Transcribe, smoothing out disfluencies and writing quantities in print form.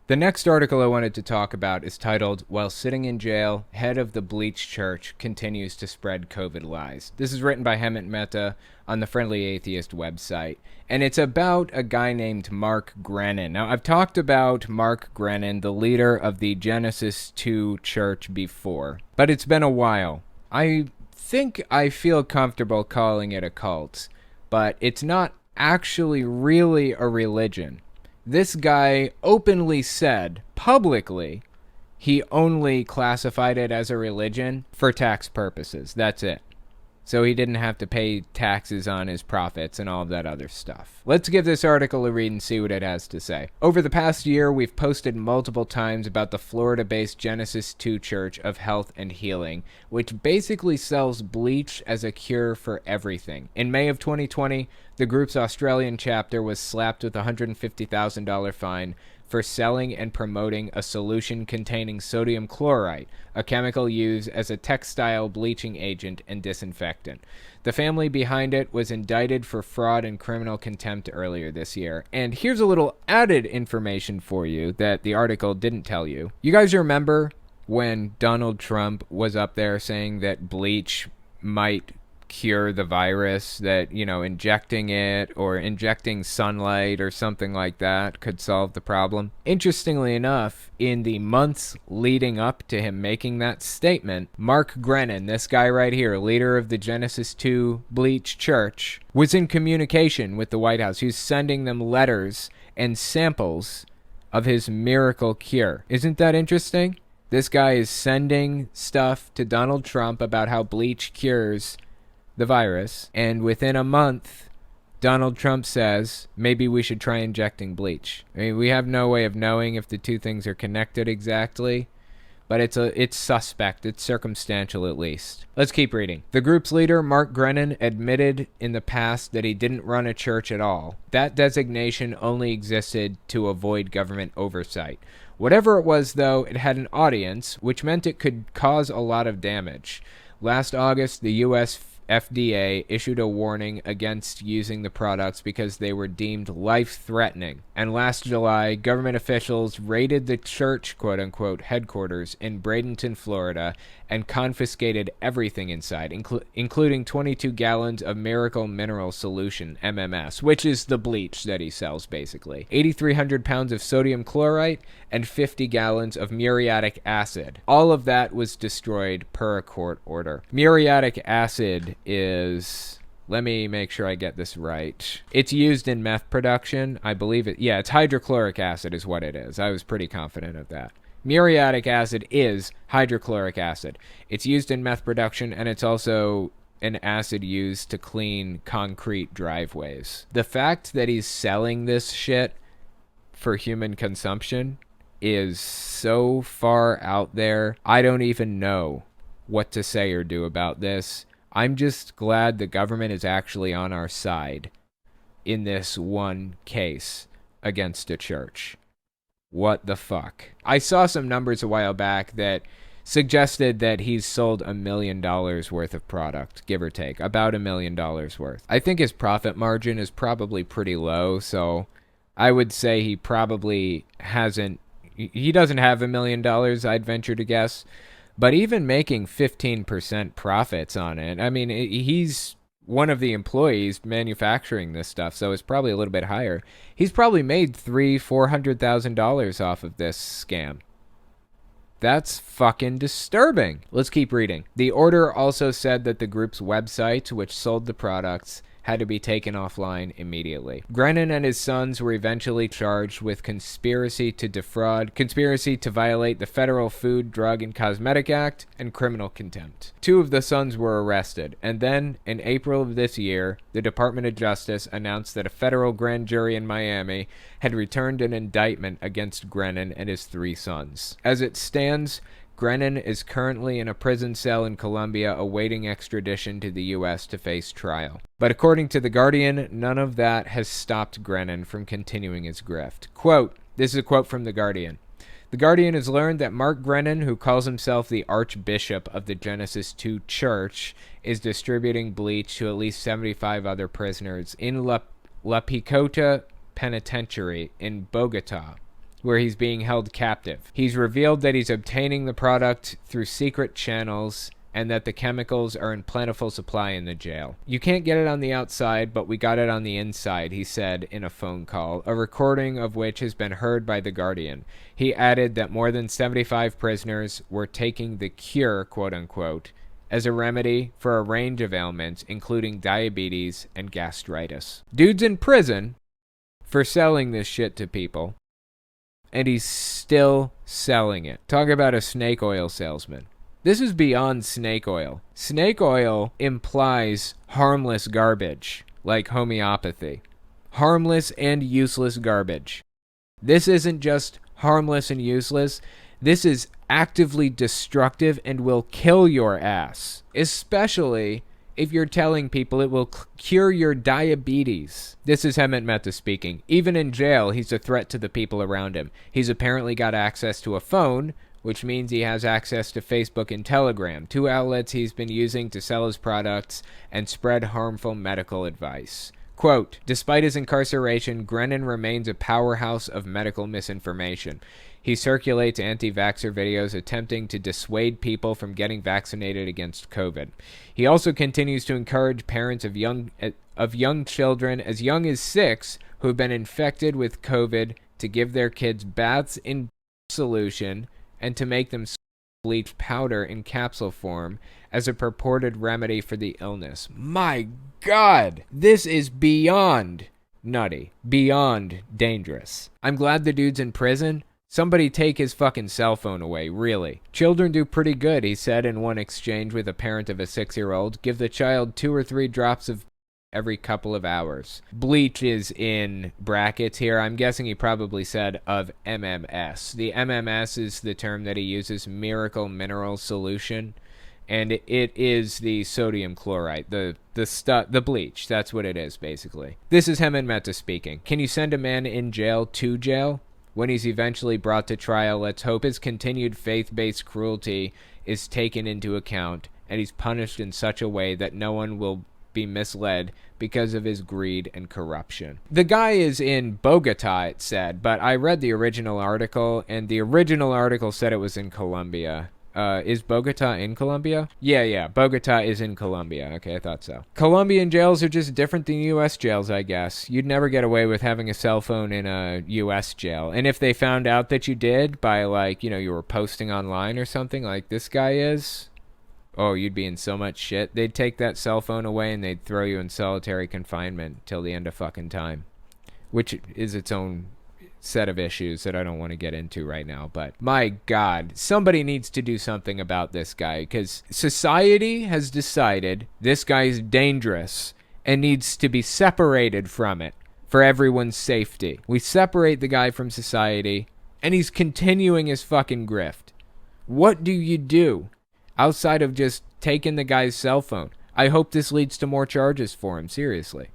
The next article I wanted to talk about is titled, While Sitting in Jail, Head of the Bleach Church Continues to Spread COVID Lies. This is written by Hemant Mehta on the Friendly Atheist website, and it's about a guy named Mark Grenon. Now, I've talked about Mark Grenon, the leader of the Genesis 2 church before, but it's been a while. I think I feel comfortable calling it a cult, but it's not actually really a religion. This guy openly said, publicly, he only classified it as a religion for tax purposes. That's it. So he didn't have to pay taxes on his profits and all of that other stuff. Let's give this article a read and see what it has to say. Over the past year, we've posted multiple times about the Florida-based Genesis 2 Church of Health and Healing, which basically sells bleach as a cure for everything. In May of 2020, the group's Australian chapter was slapped with a $150,000 fine for selling and promoting a solution containing sodium chlorite, a chemical used as a textile bleaching agent and disinfectant. The family behind it was indicted for fraud and criminal contempt earlier this year. And here's a little added information for you that the article didn't tell you. You guys remember when Donald Trump was up there saying that bleach might cure the virus, that, injecting it or injecting sunlight or something like that could solve the problem? Interestingly enough, in the months leading up to him making that statement, Mark Grenon, this guy right here, leader of the Genesis 2 Bleach Church, was in communication with the White House. He was sending them letters and samples of his miracle cure. Isn't that interesting? This guy is sending stuff to Donald Trump about how bleach cures the virus, and within a month, Donald Trump says, maybe we should try injecting bleach. I mean, we have no way of knowing if the two things are connected exactly, but it's suspect. It's circumstantial at least. Let's keep reading. The group's leader, Mark Grenon, admitted in the past that he didn't run a church at all. That designation only existed to avoid government oversight. Whatever it was, though, it had an audience, which meant it could cause a lot of damage. Last August, the U.S. FDA issued a warning against using the products because they were deemed life-threatening. And last July, government officials raided the church, quote-unquote, headquarters in Bradenton, Florida, and confiscated everything inside, including 22 gallons of Miracle Mineral Solution, MMS, which is the bleach that he sells, basically, 8,300 pounds of sodium chlorite, and 50 gallons of muriatic acid. All of that was destroyed per a court order. Muriatic acid is... let me make sure I get this right. It's used in meth production. I believe it... yeah, it's hydrochloric acid is what it is. I was pretty confident of that. Muriatic acid is hydrochloric acid. It's used in meth production, and it's also an acid used to clean concrete driveways. The fact that he's selling this shit for human consumption is so far out there, I don't even know what to say or do about this. I'm just glad the government is actually on our side in this one case against a church. What the fuck? I saw some numbers a while back that suggested that he's sold $1 million worth of product, give or take, about $1 million worth. I think his profit margin is probably pretty low, so I would say he probably he doesn't have $1 million, I'd venture to guess. But even making 15% profits on it, I mean, he's one of the employees manufacturing this stuff, so it's probably a little bit higher. He's probably made $400,000 off of this scam. That's fucking disturbing. Let's keep reading. The order also said that the group's website, which sold the products, had to be taken offline immediately. Grenon and his sons were eventually charged with conspiracy to defraud, conspiracy to violate the Federal Food, Drug, and Cosmetic Act, and criminal contempt. 2 of the sons were arrested, and then, in April of this year, the Department of Justice announced that a federal grand jury in Miami had returned an indictment against Grenon and his 3 sons. As it stands, Grenon is currently in a prison cell in Colombia awaiting extradition to the U.S. to face trial. But according to The Guardian, none of that has stopped Grenon from continuing his grift. Quote, this is a quote from The Guardian. The Guardian has learned that Mark Grenon, who calls himself the Archbishop of the Genesis 2 Church, is distributing bleach to at least 75 other prisoners in La Picota Penitentiary in Bogota, where he's being held captive. He's revealed that he's obtaining the product through secret channels and that the chemicals are in plentiful supply in the jail. You can't get it on the outside, but we got it on the inside, he said in a phone call, a recording of which has been heard by The Guardian. He added that more than 75 prisoners were taking the cure, quote-unquote, as a remedy for a range of ailments, including diabetes and gastritis. Dude's in prison for selling this shit to people, and he's still selling it. Talk about a snake oil salesman. This is beyond snake oil. Snake oil implies harmless garbage, like homeopathy. Harmless and useless garbage. This isn't just harmless and useless. This is actively destructive and will kill your ass. Especially if you're telling people it will cure your diabetes. This is Hemant Mehta speaking. Even in jail, he's a threat to the people around him. He's apparently got access to a phone, which means he has access to Facebook and Telegram, two outlets he's been using to sell his products and spread harmful medical advice. Quote, despite his incarceration, Grennan remains a powerhouse of medical misinformation. He circulates anti-vaxxer videos attempting to dissuade people from getting vaccinated against COVID. He also continues to encourage parents of young children as young as 6 who have been infected with COVID to give their kids baths in solution and to make them bleach powder in capsule form as a purported remedy for the illness. My God, this is beyond nutty, beyond dangerous. I'm glad the dude's in prison. Somebody take his fucking cell phone away, really. Children do pretty good, he said in one exchange with a parent of a 6-year-old. Give the child 2 or 3 drops of every couple of hours. Bleach is in brackets here. I'm guessing he probably said of MMS. The MMS is the term that he uses, miracle mineral solution, and it is the sodium chloride, the bleach. That's what it is, basically. This is Hemant Mehta speaking. Can you send a man in jail to jail? When he's eventually brought to trial, let's hope his continued faith-based cruelty is taken into account, and he's punished in such a way that no one will be misled because of his greed and corruption. The guy is in Bogota, it said, but I read the original article, and the original article said it was in Colombia. Is Bogota in Colombia? Yeah, Bogota is in Colombia. Okay, I thought so. Colombian jails are just different than U.S. jails, I guess. You'd never get away with having a cell phone in a U.S. jail. And if they found out that you did by, like, you were posting online or something like this guy is, oh, you'd be in so much shit. They'd take that cell phone away and they'd throw you in solitary confinement till the end of fucking time, which is its own set of issues that I don't want to get into right now. But my God, somebody needs to do something about this guy, because society has decided this guy is dangerous and needs to be separated from it for everyone's safety. We separate the guy from society and he's continuing his fucking grift. What do you do outside of just taking the guy's cell phone? I hope this leads to more charges for him, seriously.